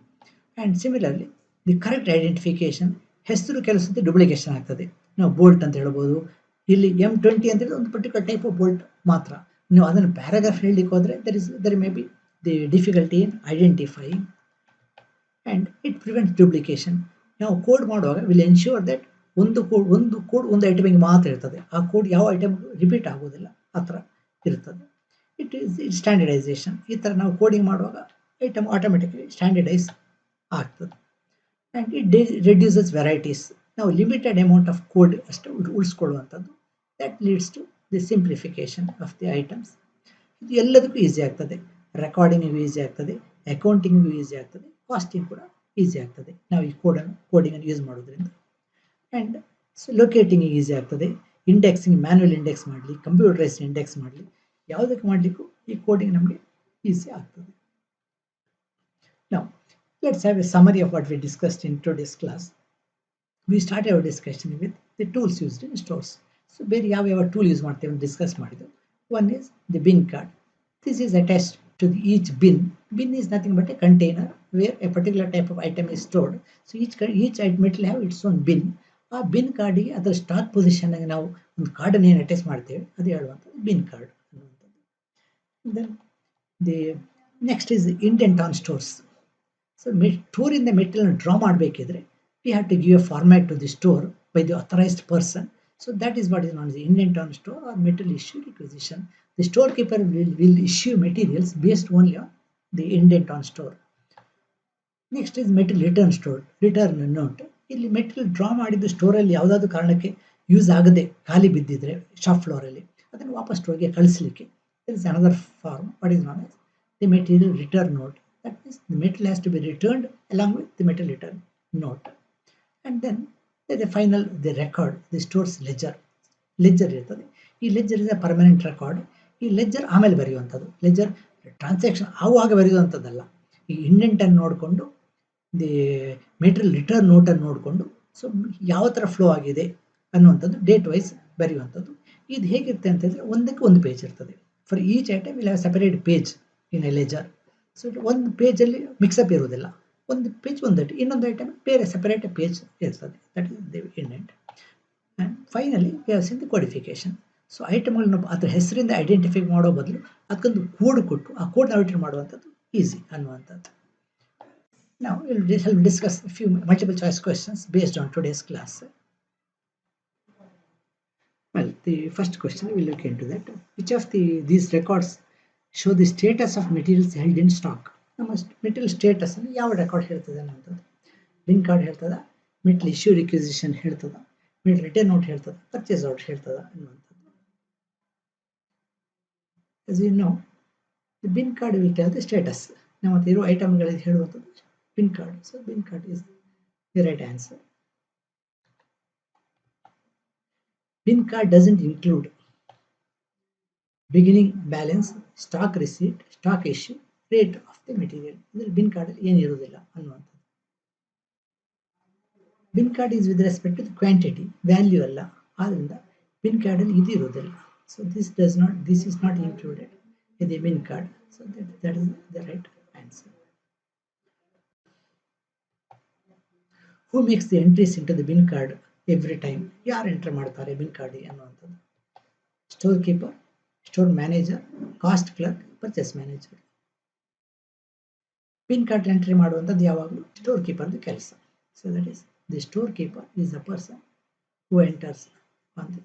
And similarly the correct identification. ಹೆಸರು ಕೆಲಸದ ಡುಪ್ಲಿಕೇಶನ್ ಆಗ್ತದೆ. ನಾವು ಬೋಲ್ಟ್ ಅಂತ ಹೇಳ್ಬೋದು. ಇಲ್ಲಿ M20 ಅಂತ ಹೇಳಿದ್ರೆ ಒಂದು ಪರ್ಟಿಕ್ಯುಲರ್ ಟೈಪ್ ಆಫ್ ಬೋಲ್ಟ್ ಮಾತ್ರ. ನೀವು ಅದನ್ನು ಪ್ಯಾರಾಗ್ರಾಫ್ ಹೇಳಲಿಕ್ಕೆ ಹೋದರೆ there may be the difficulty in identifying and it prevents duplication. ನಾವು ಕೋಡ್ ಮಾಡುವಾಗ ವಿಲ್ ಎನ್ಶ್ಯೂರ್ ದಟ್ ಒಂದು ಕೋಡ್ ಒಂದು ಐಟಮಿಗೆ ಮಾತ್ರ ಇರ್ತದೆ. ಆ ಕೋಡ್ ಯಾವ ಐಟಮ್ ರಿಪೀಟ್ ಆಗೋದಿಲ್ಲ, ಆ ಥರ ಇರ್ತದೆ. It standardisation. ಈ ಥರ ನಾವು ಕೋಡಿಂಗ್ ಮಾಡುವಾಗ ಐಟಮ್ ಆಟೋಮೆಟಿಕಲಿ ಸ್ಟ್ಯಾಂಡರ್ಡೈಸ್ ಆಗ್ತದೆ. And it reduces varieties. ನಾವು ಲಿಮಿಟೆಡ್ ಅಮೌಂಟ್ ಆಫ್ ಕೋಡ್ ಅಷ್ಟು ಉಳಿಸ್ಕೊಳ್ಳುವಂಥದ್ದು. That leads to the simplification of the items. ಇದು ಎಲ್ಲದಕ್ಕೂ ಈಸಿ ಆಗ್ತದೆ. ರೆಕಾರ್ಡಿಂಗಿಗೂ ಈಸಿ ಆಗ್ತದೆ, ಅಕೌಂಟಿಂಗಿಗೂ ಈಸಿ ಆಗ್ತದೆ, ಕಾಸ್ಟಿಂಗ್ ಕೂಡ ಈಸಿ ಆಗ್ತದೆ ನಾವು ಈ ಕೋಡಿಂಗನ್ನು ಯೂಸ್ ಮಾಡೋದ್ರಿಂದ. ಆ್ಯಂಡ್ ಲೊಕೇಟಿಂಗಿಗೆ ಈಸಿ ಆಗ್ತದೆ. ಇಂಡೆಕ್ಸಿಂಗ್, ಮ್ಯಾನ್ಯುವಲ್ ಇಂಡೆಕ್ಸ್ ಮಾಡಲಿ, ಕಂಪ್ಯೂಟರೈಸ್ಡ್ ಇಂಡೆಕ್ಸ್ ಮಾಡಲಿ, ಯಾವುದಕ್ಕೆ ಮಾಡಲಿಕ್ಕೂ ಈ ಕೋಡಿಂಗ್ ನಮಗೆ ಈಸಿ ಆಗ್ತದೆ. Now, let's have a summary of what we discussed in today's class. We started our discussion with the tools used in stores. So, ಬೇರೆ ಯಾವ ಟೂಲ್ ಯೂಸ್ ಮಾಡ್ತೇವೆ ಅಂತ ಡಿಸ್ಕಸ್ ಮಾಡಿದ್ದು. One is the bin card. This is attached to each bin. Bin is nothing but a container where a particular type of item is stored. So, each item will have its own bin. ಆ ಬಿನ್ ಕಾರ್ಡಿಗೆ ಅದರ ಸ್ಟಾಕ್ ಪೊಸಿಷನ್ಗೆ ನಾವು ಒಂದು ಕಾರ್ಡನ್ನು ಏನು ಅಟ್ಯಾಚ್ ಮಾಡ್ತೇವೆ ಅದು ಹೇಳುವಂಥದ್ದು ಬಿನ್ ಕಾರ್ಡ್ ಅನ್ನುವಂಥದ್ದು. Then the next is indent on stores. So ಸ್ಟೋರಿಂದ ಮೆಟೀರಿಯಲ್ ಡ್ರಾ ಮಾಡಬೇಕಿದ್ರೆ we have to give a format to the store by the authorized person. So that is what is known as the indent on store or material issue requisition. The storekeeper will issue materials based only on the indent on store. Next is material return note. ಇಲ್ಲಿ ಮೆಟೀರಿಯಲ್ ಡ್ರಾ ಮಾಡಿದ್ದು ಸ್ಟೋರಲ್ಲಿ ಯಾವುದಾದ್ರೂ ಕಾರಣಕ್ಕೆ ಯೂಸ್ ಆಗದೆ ಖಾಲಿ ಬಿದ್ದಿದ್ರೆ ಶಾಪ್ ಫ್ಲೋರಲ್ಲಿ ಅದನ್ನು ವಾಪಸ್ ಸ್ಟೋರ್ಗೆ ಕಳಿಸಲಿಕ್ಕೆ there is another form what is known as the material return note. That means the material has to be returned along with the material return note. And then the final the record, the store's ledger ಇರ್ತದೆ. ಈ leisure is a permanent record. ಈ ಲೆಜರ್ ಆಮೇಲೆ ಬರೆಯುವಂಥದ್ದು. ಲೆಜರ್ ಟ್ರಾನ್ಸಾಕ್ಷನ್ ಆಗುವಾಗ ಬರೆಯುವಂಥದ್ದಲ್ಲ. ಈ ಇಂಡೆಂಟನ್ನು ನೋಡಿಕೊಂಡು ದಿ ಮೆಟೀರಿಯಲ್ ರಿಟರ್ನ್ ನೋಟನ್ನು ನೋಡಿಕೊಂಡು ಸೊ ಯಾವ ಥರ ಫ್ಲೋ ಆಗಿದೆ ಅನ್ನುವಂಥದ್ದು ಡೇಟ್ ವೈಸ್ ಬರೆಯುವಂಥದ್ದು. ಇದು ಹೇಗಿರುತ್ತೆ ಅಂತ ಹೇಳಿದ್ರೆ ಒಂದಕ್ಕೆ ಒಂದು ಪೇಜ್ ಇರ್ತದೆ. For each item we'll have a separate page in a ledger. So one page ಅಲ್ಲಿ ಮಿಕ್ಸ್ ಅಪ್ ಇರುವುದಿಲ್ಲ, ಒಂದು ಪೇಜ್ ಒಂದಟ್ಟು, ಇನ್ನೊಂದು ಐಟಮ್ ಬೇರೆ ಸೆಪರೇಟ್ ಪೇಜ್ ಇರ್ತದೆ. That is the indent. And finally we have seen the codification. So ಐಟಮ್ಗಳನ್ನ ಅದ್ರ ಹೆಸರಿಂದ ಐಡೆಂಟಿಫೈ ಮಾಡೋ ಬದಲು ಅದಕ್ಕೊಂದು ಕೋಡ್ ಕೊಟ್ಟು ಆ ಕೋಡ್ ಐಡೆಂಟಿಫೈ ಮಾಡುವಂಥದ್ದು ಈಸಿ ಅನ್ನುವಂಥದ್ದು. Now we'll discuss a few multiple choice questions based on today's class. Well, the first question we'll look into that. Which of these records show the status of materials held in stock? ನಮ್ಮ ಮೆಟೀರಿಯಲ್ ಸ್ಟೇಟಸ್ ಅಲ್ಲಿ ಯಾವ ರೆಕಾರ್ಡ್ ಹೇಳ್ತದೆ ಅನ್ನೋಂಥದ್ದು. ಬಿನ್ ಕಾರ್ಡ್ ಹೇಳ್ತದ, ಮೆಟಲ್ ಇಶ್ಯೂ ರಿಕ್ವಿಸಿಷನ್ ಹೇಳ್ತದ, ಮೆಟಲ್ ರಿಟರ್ನ್ ಔಟ್ ಹೇಳ್ತದ, ಪರ್ಚೇಸ್ ಔಟ್ ಹೇಳ್ತದ ಅನ್ನುವಂಥದ್ದು. As you know, the bin card will tell the status. ನಮ್ಮ ಹತ್ರ ಇರೋ ಐಟಮ್ಗಳಿಗೆ ಹೇಳುವಂಥದ್ದು bin card. So bin card is the right answer. Bin card doesn't include beginning balance, stock receipt, stock issue, rate of the material. ಇದರಲ್ಲಿ bin card ಅಲ್ಲಿ ಏನು ಇರುವುದಿಲ್ಲ ಅನ್ನುವಂಥದ್ದು. bin card is with respect to the quantity, value ಅಲ್ಲ, ಆದ್ದರಿಂದ bin card ಅಲ್ಲಿ ಇದು ಇರುವುದಿಲ್ಲ. So this is not included in the bin card. So that is the right answer. Who makes the entries into the bin card every time? ಯಾರು ಎಂಟರ್ ಮಾಡ್ತಾರೆ bin card ಅನ್ನುವಂಥದ್ದು? Store keeper, store manager, cost clerk, purchase manager. bin card entry ಮಾಡುವಂಥದ್ದು ಯಾವಾಗಲೂ ಸ್ಟೋರ್ ಕೀಪರ್ದು ಕೆಲಸ. So that is the storekeeper is the person who enters on the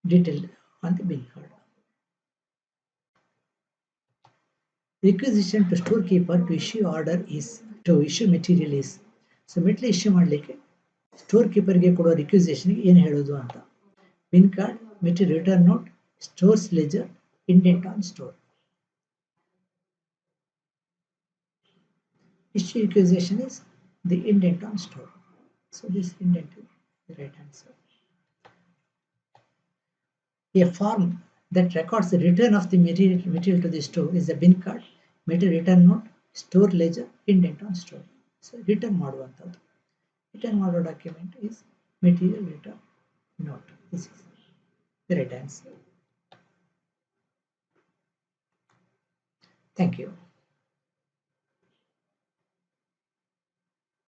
detail on the bin card. Requisition to storekeeper to issue order is to issue material is. So metal issue ಮಾಡಲಿಕ್ಕೆ ಸ್ಟೋರ್ ಕೀಪರ್ಗೆ ಕೊಡೋ ರಿಕ್ವಿಸಿಷನ್ಗೆ ಏನು ಹೇಳೋದು ಅಂತ. Bin card, metal return note, stores ledger, indent on store. Issue requisition is the indent on store. So this indent is the right answer. A form that records the return of the material to the store is a bin card, material return note, store ledger, indent on store. So return ಮಾಡುವಂಥದ್ದು. Return ಮಾಡೋ document is material return note. This is the right answer. Thank you.